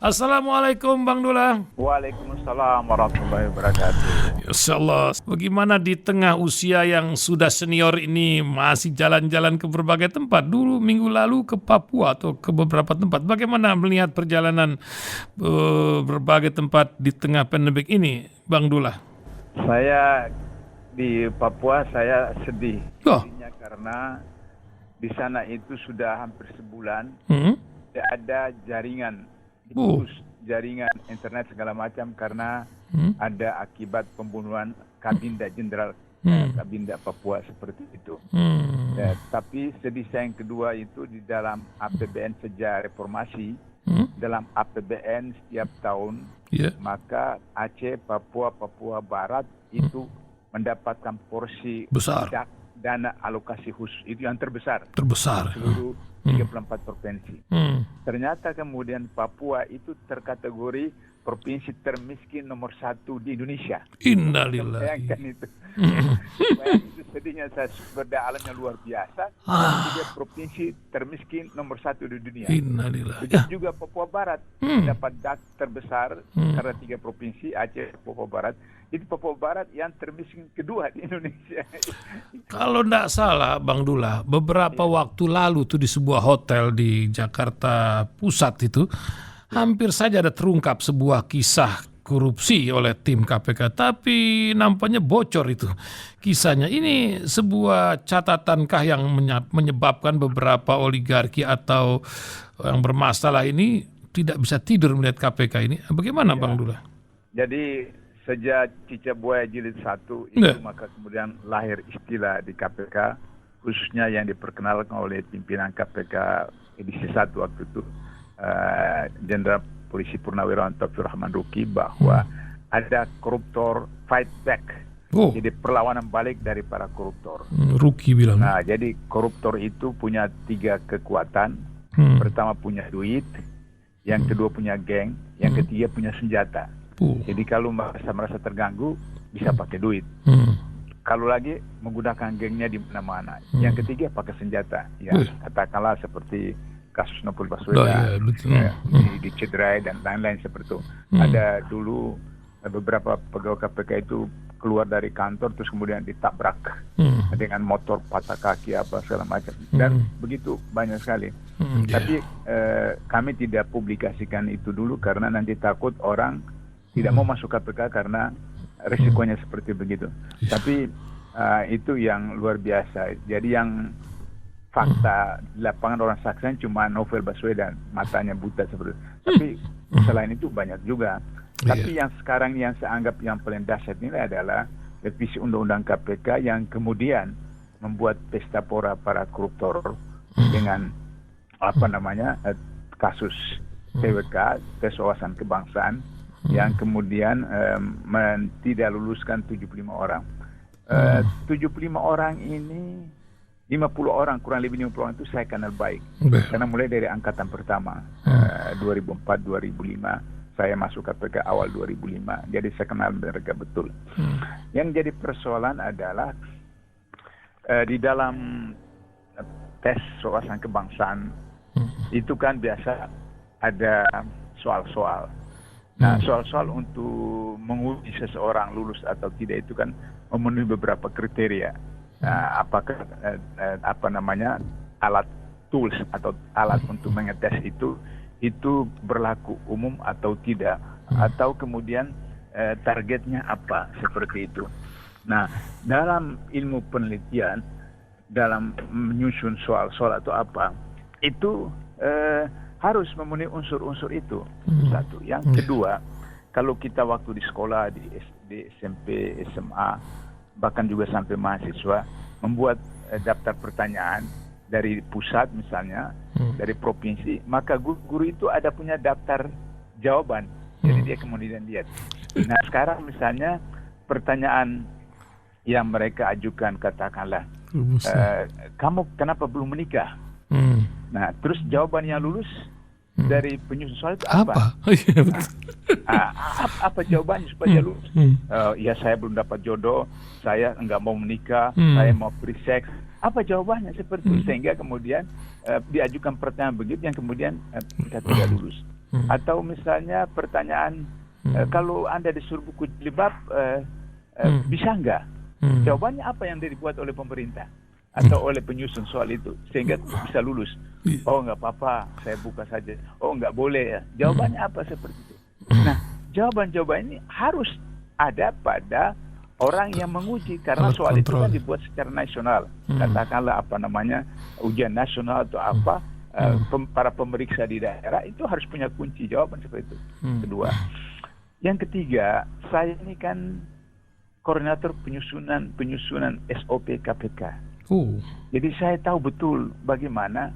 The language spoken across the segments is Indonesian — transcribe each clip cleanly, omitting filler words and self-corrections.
Assalamualaikum Bang Dula. Waalaikumsalam warahmatullahi wabarakatuh. Insyaallah. Bagaimana di tengah usia yang sudah senior ini masih jalan-jalan ke berbagai tempat? Dulu minggu lalu ke Papua atau ke beberapa tempat. Bagaimana melihat perjalanan berbagai tempat di tengah pandemik ini, Bang Dula? Saya di Papua saya sedih. Oh. Sedihnya karena di sana itu sudah hampir sebulan tidak ada jaringan. Diputus jaringan internet segala macam karena ada akibat pembunuhan Kabinda Jenderal Kabinda Papua seperti itu. Tapi sedih saya yang kedua itu di dalam APBN sejak reformasi, dalam APBN setiap tahun, maka Aceh, Papua Barat itu mendapatkan porsi besar dana alokasi khusus itu yang terbesar seluruh 34 provinsi. Ternyata kemudian Papua itu terkategori provinsi termiskin nomor 1 di Indonesia. Innalillahi. Bayangkan itu. Bayangkan itu sedihnya, saya sumber daya alamnya luar biasa. Tiga provinsi termiskin nomor 1 di dunia. Innalillahi. Begitu juga Papua Barat dapat dak terbesar karena 3 provinsi Aceh, Papua Barat. Itu Papua Barat yang termiskin kedua di Indonesia. Kalau tidak salah Bang Dula, beberapa waktu lalu tuh di sebuah hotel di Jakarta Pusat itu hampir saja ada terungkap sebuah kisah korupsi oleh tim KPK, tapi nampaknya bocor itu kisahnya. Ini sebuah catatankah yang menyebabkan beberapa oligarki atau yang bermasalah ini tidak bisa tidur melihat KPK ini? Bagaimana Bang Dula? Jadi sejak Cicak Buaya Jilid 1 itu maka kemudian lahir istilah di KPK, khususnya yang diperkenalkan oleh pimpinan KPK edisi 1 waktu itu, Jenderal Polisi Purnawirawan Taufik Rahman Ruki, bahwa ada koruptor fight back. Jadi perlawanan balik dari para koruptor. Ruki bilang. Nah, jadi koruptor itu punya 3 kekuatan. Pertama punya duit, yang kedua punya geng, yang ketiga punya senjata. Jadi kalau merasa terganggu bisa pakai duit. Kalau lagi menggunakan gengnya di mana-mana. Yang ketiga pakai senjata. Ya, katakanlah seperti kasus Novel Baswedan, dicederai dan lain-lain seperti itu. Ada dulu beberapa pegawai KPK itu keluar dari kantor terus kemudian ditabrak dengan motor patah kaki apa segala macam, dan begitu banyak sekali. Tapi kami tidak publikasikan itu dulu karena nanti takut orang tidak mau masuk KPK karena risikonya seperti begitu. Tapi itu yang luar biasa. Jadi yang fakta di lapangan orang saksikan cuma Novel Baswedan, matanya buta seperti itu. Tapi selain itu banyak juga. Tapi yang sekarang yang saya anggap yang paling dahsyat ini adalah revisi Undang-Undang KPK yang kemudian membuat pesta pora para koruptor dengan kasus TWK, tes wawasan kebangsaan, yang kemudian tidak luluskan 75 orang. 75 orang ini 50 orang, kurang lebih 50 orang itu saya kenal baik. Karena mulai dari angkatan pertama 2004-2005, saya masuk KPK awal 2005. Jadi saya kenal mereka betul. Yang jadi persoalan adalah di dalam tes wawasan kebangsaan itu kan biasa ada soal-soal. Nah, soal-soal untuk menguji seseorang lulus atau tidak itu kan memenuhi beberapa kriteria. Apakah alat tools atau alat untuk mengetes itu berlaku umum atau tidak, atau kemudian targetnya apa, seperti itu. Nah, dalam ilmu penelitian, dalam menyusun soal-soal atau apa, itu harus memenuhi unsur-unsur itu. Satu. Yang kedua, kalau kita waktu di sekolah di SMP, SMA, bahkan juga sampai mahasiswa, membuat daftar pertanyaan dari pusat misalnya, dari provinsi, maka guru itu ada punya daftar jawaban. Jadi dia kemudian lihat. Nah, sekarang misalnya pertanyaan yang mereka ajukan, katakanlah, kamu kenapa belum menikah? Nah, terus jawaban yang lulus dari penyusun soal itu apa? Apa jawabannya supaya lulus? Ya, saya belum dapat jodoh, saya enggak mau menikah, saya mau free sex. Apa jawabannya seperti itu? Sehingga kemudian diajukan pertanyaan begitu yang kemudian kita tidak lulus. Atau misalnya pertanyaan, kalau Anda disuruh buku jilbab, bisa nggak? Jawabannya apa yang dibuat oleh pemerintah atau oleh penyusun soal itu sehingga bisa lulus? Oh, nggak apa-apa, saya buka saja. Oh, nggak boleh ya. Jawabannya apa seperti itu? Nah, jawaban-jawaban ini harus ada pada orang yang menguji, karena soal itu kan dibuat secara nasional. Katakanlah ujian nasional atau apa, para pemeriksa di daerah itu harus punya kunci jawaban seperti itu. Kedua. Yang ketiga, saya ini kan koordinator penyusunan SOP KPK. Jadi saya tahu betul bagaimana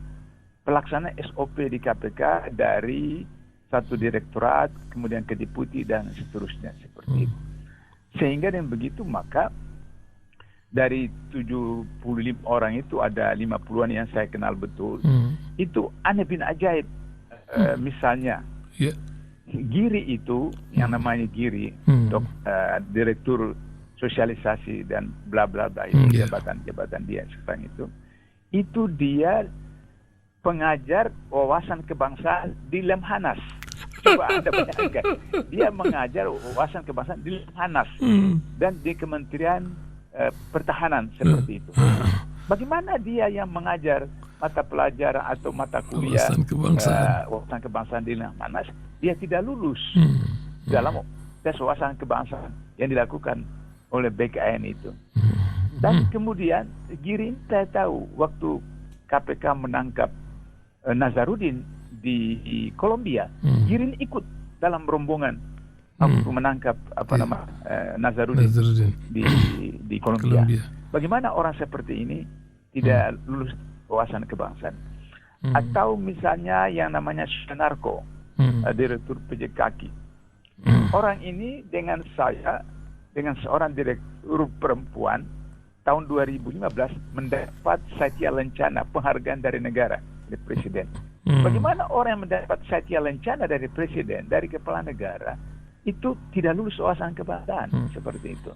pelaksanaan SOP di KPK dari satu direktorat, kemudian ke deputi dan seterusnya seperti itu. Sehingga dengan begitu maka dari 75 orang itu ada 50-an yang saya kenal betul. Itu aneh bin ajaib. Misalnya Giri itu, yang namanya Giri, direktur sosialisasi dan bla bla bla itu jabatan dia sekarang itu dia pengajar wawasan kebangsaan di Lemhanas. Coba Anda bayangkan, dia mengajar wawasan kebangsaan di Lemhanas dan di Kementerian Pertahanan seperti itu. Bagaimana dia yang mengajar mata pelajaran atau mata kuliah wawasan kebangsaan di Lemhanas, dia tidak lulus dalam tes wawasan kebangsaan yang dilakukan oleh BKN itu. Dan kemudian Giring, saya tahu waktu KPK menangkap Nazarudin di Kolombia, Giring ikut dalam rombongan untuk menangkap Nazarudin di Kolombia. Bagaimana orang seperti ini tidak lulus wawasan kebangsaan? Atau misalnya yang namanya Sunarko, direktur PJKaki. Orang ini dengan seorang direktur perempuan tahun 2015 mendapat Satya Lencana, penghargaan dari negara, dari Presiden. Bagaimana orang yang mendapat Satya Lencana dari Presiden, dari kepala negara, itu tidak lulus wawasan kebangsaan seperti itu.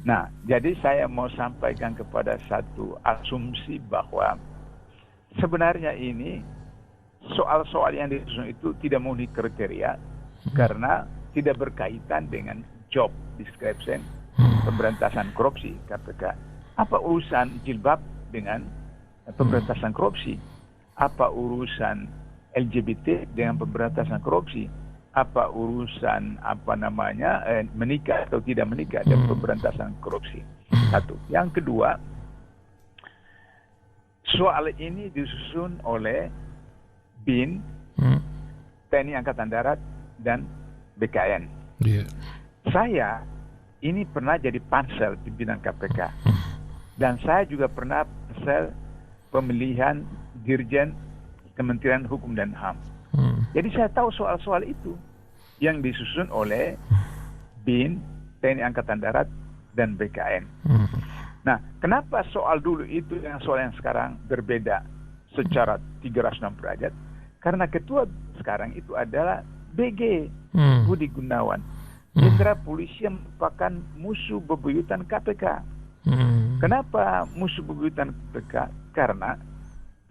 Nah, jadi saya mau sampaikan kepada satu asumsi bahwa sebenarnya ini soal-soal yang disusun itu tidak memenuhi kriteria karena tidak berkaitan dengan job description pemberantasan korupsi KPK. Apa urusan jilbab dengan pemberantasan korupsi? Apa urusan LGBT dengan pemberantasan korupsi? Apa urusan menikah atau tidak menikah dengan pemberantasan korupsi? Satu. Yang kedua, soal ini disusun oleh BIN, TNI Angkatan Darat dan BKN. Saya ini pernah jadi pansel pimpinan KPK, dan saya juga pernah pansel pemilihan Dirjen Kementerian Hukum dan HAM. Jadi saya tahu soal-soal itu yang disusun oleh BIN, TNI Angkatan Darat dan BKN. Nah, kenapa soal dulu itu dengan soal yang sekarang berbeda secara 360 derajat? Karena ketua sekarang itu adalah BG Budi Gunawan, jenderal polisi yang merupakan musuh bebuyutan KPK. Kenapa musuh bebuyutan KPK? Karena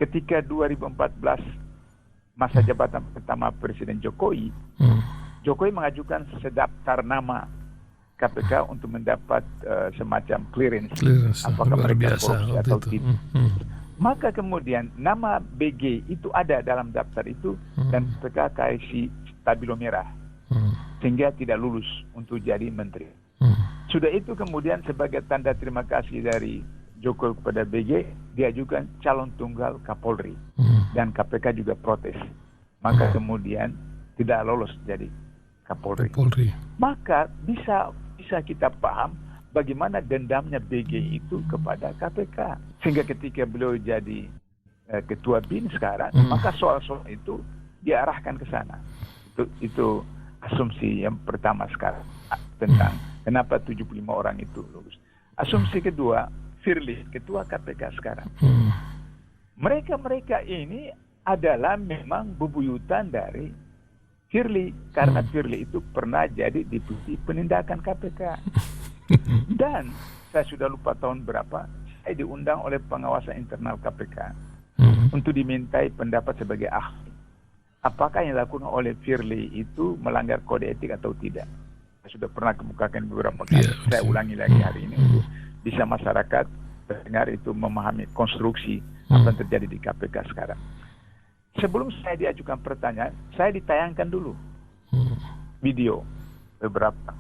ketika 2014 masa jabatan pertama Presiden Jokowi, Jokowi mengajukan sedaftar nama KPK untuk mendapat semacam clearance apakah mereka korupsi atau tidak. Maka kemudian nama BG itu ada dalam daftar itu dan KPK kasih stabilo merah sehingga tidak lulus untuk jadi menteri. Sudah itu kemudian sebagai tanda terima kasih dari Jokowi kepada BG, diajukan calon tunggal Kapolri dan KPK juga protes. Maka kemudian tidak lolos jadi Kapolri. Maka bisa kita paham bagaimana dendamnya BG itu kepada KPK. Sehingga ketika beliau jadi ketua BIN sekarang, maka soal-soal itu diarahkan ke sana. Itu asumsi yang pertama sekarang tentang kenapa 75 orang itu lulus. Asumsi kedua, Firly, ketua KPK sekarang. Mereka ini adalah memang bebuyutan dari Firly, karena Firly itu pernah jadi deputi penindakan KPK. Dan saya sudah lupa tahun berapa, saya diundang oleh pengawasan internal KPK untuk dimintai pendapat sebagai ahli. apakah yang dilakukan oleh Firly itu melanggar kode etik atau tidak. Saya sudah pernah kemukakan beberapa kali. Saya ulangi lagi hari ini untuk bisa masyarakat pendengar itu memahami konstruksi apa yang terjadi di KPK sekarang. Sebelum saya diajukan pertanyaan, saya ditayangkan dulu video beberapa.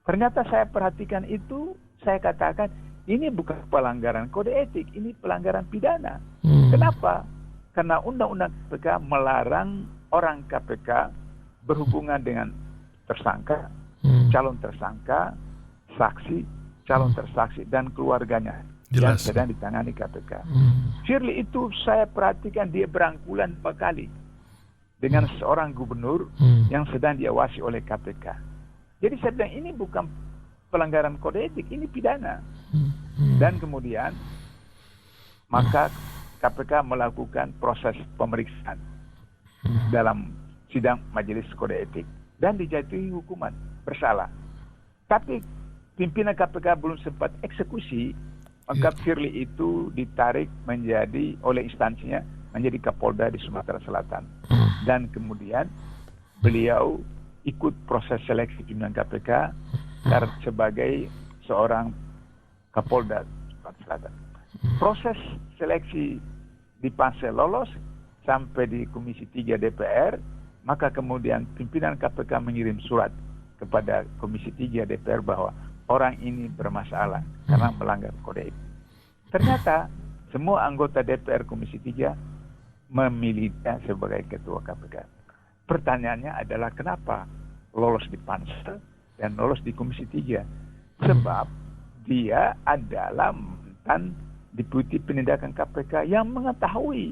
Ternyata saya perhatikan itu, saya katakan ini bukan pelanggaran kode etik, ini pelanggaran pidana. Kenapa? Karena undang-undang KPK melarang orang KPK berhubungan dengan tersangka, calon tersangka, saksi, calon tersaksi, dan keluarganya. Yang sedang ditangani KPK. Firly itu saya perhatikan dia berangkulan 2 kali dengan seorang gubernur yang sedang diawasi oleh KPK. Jadi saya bilang ini bukan pelanggaran kode etik, ini pidana. Dan kemudian maka KPK melakukan proses pemeriksaan dalam sidang majelis kode etik dan dijatuhi hukuman bersalah. Tapi pimpinan KPK belum sempat eksekusi, maka Firly itu ditarik menjadi oleh instansinya menjadi Kapolda di Sumatera Selatan. Dan kemudian beliau ikut proses seleksi pimpinan KPK sebagai seorang Kapolda Sumatera Selatan. Proses seleksi di Pansel lolos sampai di Komisi 3 DPR, maka kemudian pimpinan KPK mengirim surat kepada Komisi 3 DPR bahwa orang ini bermasalah karena melanggar kode etik. Ternyata semua anggota DPR Komisi 3 memilihnya sebagai ketua KPK. Pertanyaannya adalah kenapa lolos di Pansel dan lolos di Komisi 3? Sebab dia adalah mantan Deputi Penindakan KPK yang mengetahui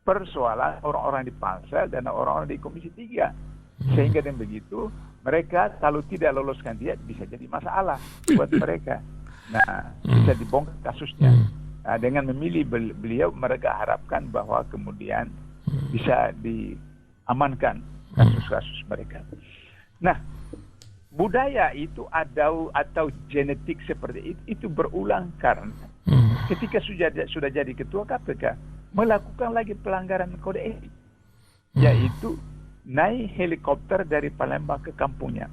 persoalan orang-orang di Pansel dan orang-orang di Komisi 3. Sehingga dengan begitu mereka kalau tidak loloskan dia bisa jadi masalah buat mereka. Nah, bisa dibongkar kasusnya. Nah, dengan memilih beliau, mereka harapkan bahwa kemudian bisa diamankan kasus-kasus mereka. Nah, budaya itu atau genetik seperti itu berulang karena ketika sudah jadi ketua KPK melakukan lagi pelanggaran kode etik, yaitu naik helikopter dari Palembang ke kampungnya.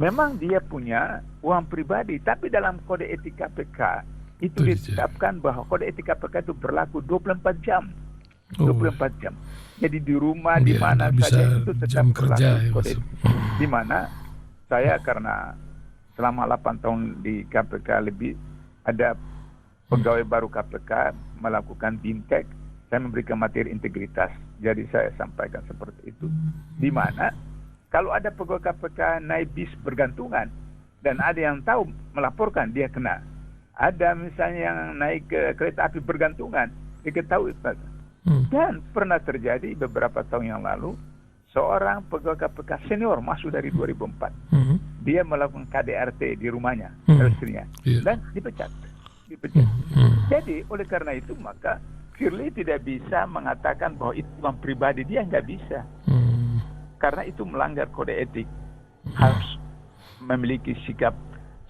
Memang dia punya uang pribadi, tapi dalam kode etik KPK itu ditetapkan bahwa kode etik KPK itu berlaku 24 jam. 24 jam. Jadi di rumah di mana saja itu tetap berlaku kode etik. Di mana saya karena selama 8 tahun di KPK lebih ada pegawai baru KPK melakukan BIMTEK, saya memberikan materi integritas. Jadi saya sampaikan seperti itu. Di mana kalau ada pegawai KPK naik bis bergantungan dan ada yang tahu melaporkan, dia kena. Ada misalnya yang naik ke kereta api bergantungan, diketahui. Dan pernah terjadi beberapa tahun yang lalu, seorang pegawai KPK senior masuk dari 2004. Dia melakukan KDRT di rumahnya, istrinya, dan dipecat. Jadi oleh karena itu maka Firly tidak bisa mengatakan bahwa itu uang pribadi dia, nggak bisa. Karena itu melanggar kode etik. Harus memiliki sikap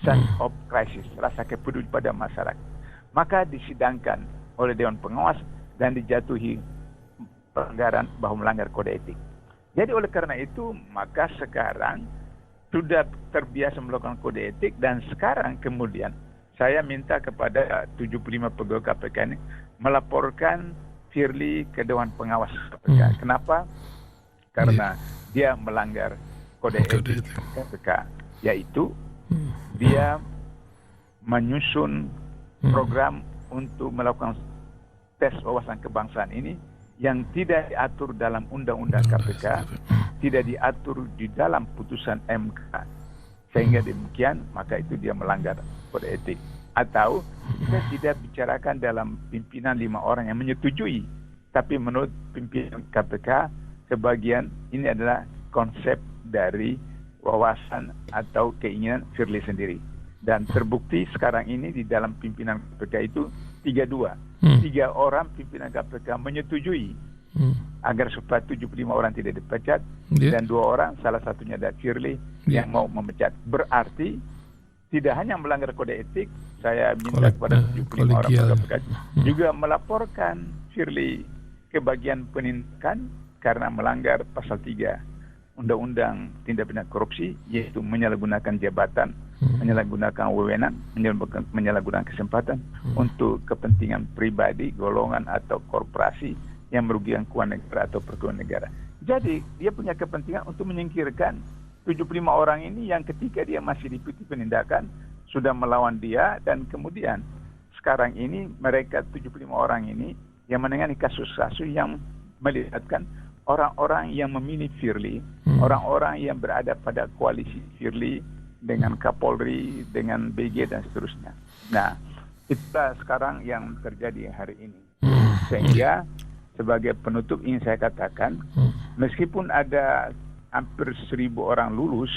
sense of crisis, rasa kepeduli pada masyarakat. Maka disidangkan oleh Dewan Pengawas dan dijatuhi pelanggaran bahwa melanggar kode etik. Jadi oleh karena itu maka sekarang sudah terbiasa melakukan kode etik, dan sekarang kemudian saya minta kepada 75 pegawai KPK ini melaporkan Firly ke Dewan Pengawas KPK. Kenapa? Karena dia melanggar kode etik KPK, yaitu dia menyusun program untuk melakukan tes wawasan kebangsaan ini yang tidak diatur dalam undang-undang KPK, tidak diatur di dalam putusan MK. Sehingga demikian, maka itu dia melanggar kode etik. Atau kita tidak bicarakan dalam pimpinan 5 orang yang menyetujui, tapi menurut pimpinan KPK sebagian ini adalah konsep dari wawasan atau keinginan Firly sendiri. Dan terbukti sekarang ini di dalam pimpinan KPK itu 3-2. 3 orang pimpinan KPK menyetujui agar supaya 75 orang tidak dipecat, dan 2 orang, salah satunya ada Firly yang mau memecat. Berarti tidak hanya melanggar kode etik, saya minta kepada 75 orang KPK juga melaporkan Firly ke bagian penindakan karena melanggar pasal 3 Undang-Undang Tindak Pidana Korupsi, yaitu menyalahgunakan jabatan, menyalahgunakan wewenang, menyalahgunakan kesempatan untuk kepentingan pribadi, golongan atau korporasi yang merugikan keuangan negara atau perekonomian negara. Jadi dia punya kepentingan untuk menyingkirkan 75 orang ini yang ketika dia masih diikuti penindakan sudah melawan dia, dan kemudian sekarang ini mereka 75 orang ini yang menangani kasus-kasus yang melibatkan orang-orang yang memilih Firly, orang-orang yang berada pada koalisi Firly dengan Kapolri, dengan BG dan seterusnya. Nah, itulah sekarang yang terjadi hari ini. Sehingga sebagai penutup ingin saya katakan, meskipun ada hampir 1.000 orang lulus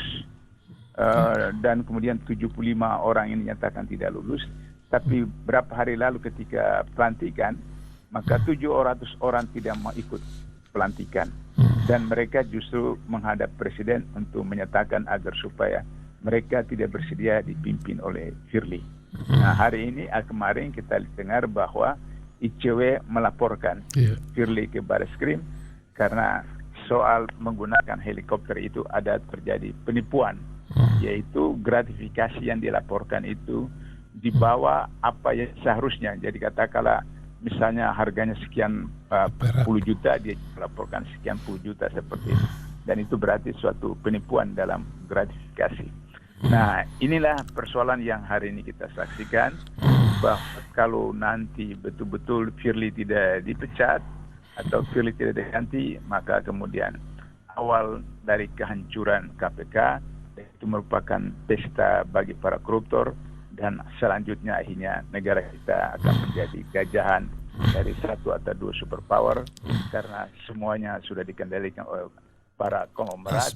dan kemudian 75 orang ini dinyatakan tidak lulus, tapi berapa hari lalu ketika pelantikan, maka 700 orang tidak mau ikut pelantikan, dan mereka justru menghadap presiden untuk menyatakan agar supaya mereka tidak bersedia dipimpin oleh Firly. Nah, hari ini kemarin kita dengar bahwa ICW melaporkan Firly ke Barreskrim karena soal menggunakan helikopter itu ada terjadi penipuan, yaitu gratifikasi yang dilaporkan itu di bawah apa yang seharusnya. Jadi katakanlah misalnya harganya sekian puluh juta, dia melaporkan sekian puluh juta seperti itu. Dan itu berarti suatu penipuan dalam gratifikasi. Nah, inilah persoalan yang hari ini kita saksikan, bahwa kalau nanti betul-betul Firly tidak dipecat atau Firly tidak diganti, maka kemudian awal dari kehancuran KPK, itu merupakan pesta bagi para koruptor, dan selanjutnya akhirnya negara kita akan menjadi gajahan dari satu atau dua superpower, karena semuanya sudah dikendalikan oleh para konglomerat,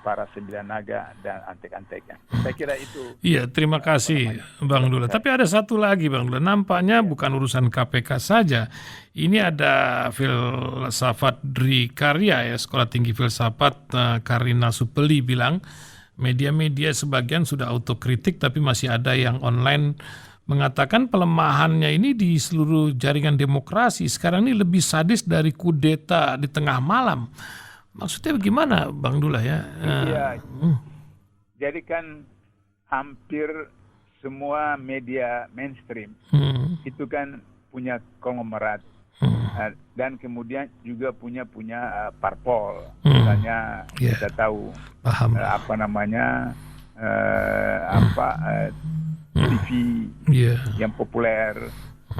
para sembilan naga dan antek-anteknya. Saya kira itu. Iya, terima kasih Bang Dula. Tapi ada satu lagi Bang Dula, nampaknya bukan urusan KPK saja. Ini ada filsafat Dri Karya, ya, Sekolah Tinggi Filsafat, Karina Supeli bilang, media-media sebagian sudah autokritik, tapi masih ada yang online mengatakan pelemahannya ini di seluruh jaringan demokrasi sekarang ini lebih sadis dari kudeta di tengah malam. Maksudnya bagaimana Bang Dula ya? Iya. Jadi kan hampir semua media mainstream itu kan punya konglomerat, dan kemudian juga punya parpol. Misalnya kita tahu TV yang populer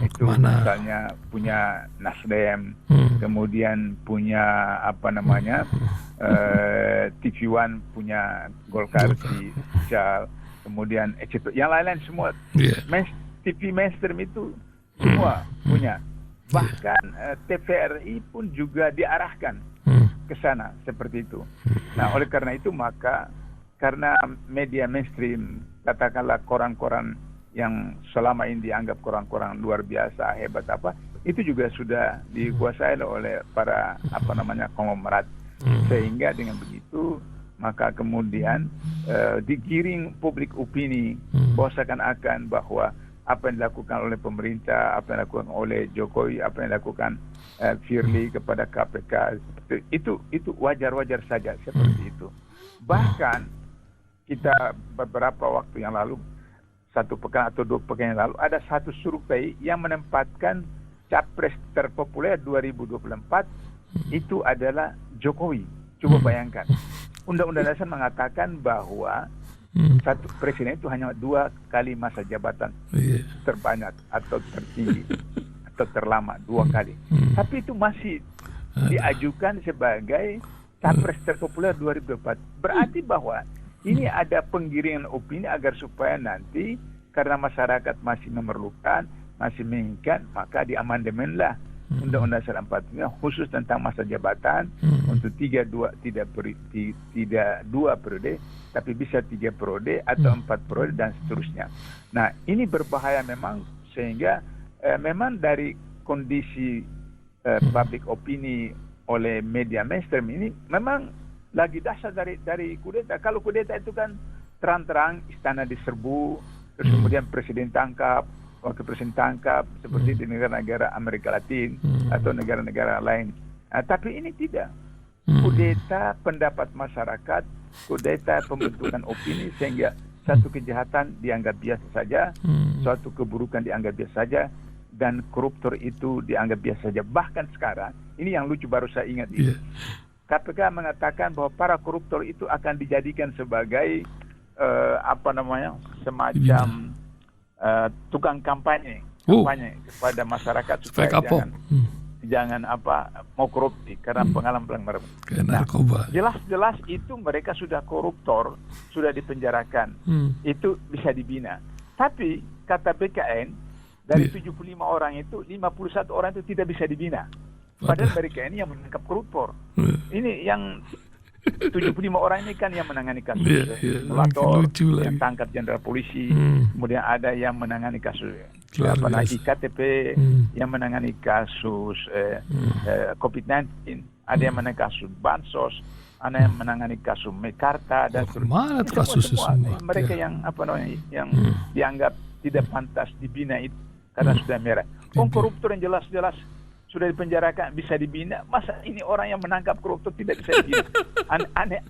itu misalnya punya Nasdem, kemudian punya TV One punya Golkar di Social, kemudian yang lain-lain semua TV mainstream itu semua punya. Bahkan TVRI pun juga diarahkan ke sana seperti itu. Nah, oleh karena itu maka karena media mainstream, katakanlah koran-koran yang selama ini dianggap koran-koran luar biasa hebat itu juga sudah dikuasai oleh para konglomerat, sehingga dengan begitu maka kemudian digiring publik opini bahwa seakan-akan bahwa apa yang dilakukan oleh pemerintah, apa yang dilakukan oleh Jokowi, apa yang dilakukan Firly kepada KPK itu wajar-wajar saja seperti itu. Bahkan kita beberapa waktu yang lalu, 1 pekan atau 2 pekan yang lalu, ada satu survei yang menempatkan capres terpopuler 2024 itu adalah Jokowi. Coba bayangkan, Undang-Undang Dasar mengatakan bahwa satu presiden itu hanya 2 kali masa jabatan terbanyak atau tertinggi atau terlama 2 kali. Tapi itu masih diajukan sebagai capres terpopuler 2024. Berarti bahwa ini ada penggiringan opini agar supaya nanti karena masyarakat masih memerlukan, masih menginginkan, maka diamandemenlah Undang-Undang Dasar 45 khusus tentang masa jabatan untuk tidak 2 periode, tapi bisa 3 periode atau 4 periode dan seterusnya. Nah, ini berbahaya memang, sehingga memang dari kondisi public opini oleh media mainstream ini memang lagi dasar dari kudeta. Kalau kudeta itu kan terang-terang istana diserbu, terus kemudian presiden tangkap, wakil presiden tangkap, seperti di negara-negara Amerika Latin atau negara-negara lain Tapi ini tidak. Kudeta pendapat masyarakat, kudeta pembentukan opini, sehingga satu kejahatan dianggap biasa saja, suatu keburukan dianggap biasa saja, dan koruptor itu dianggap biasa saja. Bahkan sekarang, ini yang lucu baru saya ingat ini. KPK mengatakan bahwa para koruptor itu akan dijadikan sebagai semacam tukang kampanye kepada masyarakat supaya jangan mau korupsi karena pengalaman pelanggaran. Narkoba. Jelas-jelas itu mereka sudah koruptor, sudah dipenjarakan. Itu bisa dibina. Tapi kata BKN dari 75 orang itu 51 orang itu tidak bisa dibina. Padahal mereka ini yang menangkap koruptor. Ini yang 75 orang ini kan yang menangani kasus simulator, yang tangkap jenderal polisi, kemudian ada yang menangani kasus IKTP, yang menangani kasus COVID-19, ada yang menangani kasus bansos, ada yang menangani kasus Mekarta dan semua. Mereka yang yang dianggap tidak pantas dibina itu karena sudah merah. Koruptor yang jelas-jelas sudah dipenjarakan bisa dibina, masa ini orang yang menangkap koruptor tidak bisa dibina? Aneh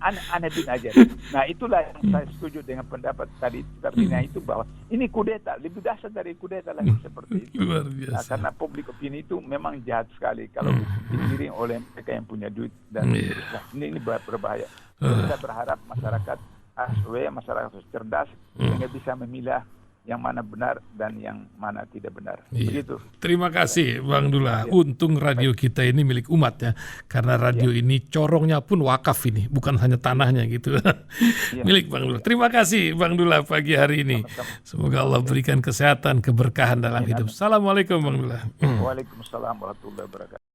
aja. Nah, itulah yang saya setuju dengan pendapat tadi Tabina itu, bahwa ini kudeta, lebih dasar dari kudeta lagi seperti itu. Luar biasa. Nah, karena publik opini itu memang jahat sekali kalau digiring oleh mereka yang punya duit dan ini berbahaya. Kita berharap masyarakat masyarakat cerdas sehingga bisa memilah yang mana benar dan yang mana tidak benar. Begitu. Terima kasih Bang Dullah. Untung radio kita ini milik umat ya. Karena radio ini corongnya pun wakaf ini, bukan hanya tanahnya gitu. Milik Bang Dullah. Terima kasih Bang Dullah pagi hari ini. Semoga Allah berikan kesehatan, keberkahan dalam hidup. Assalamualaikum Bang Dullah. Waalaikumsalam warahmatullahi wabarakatuh.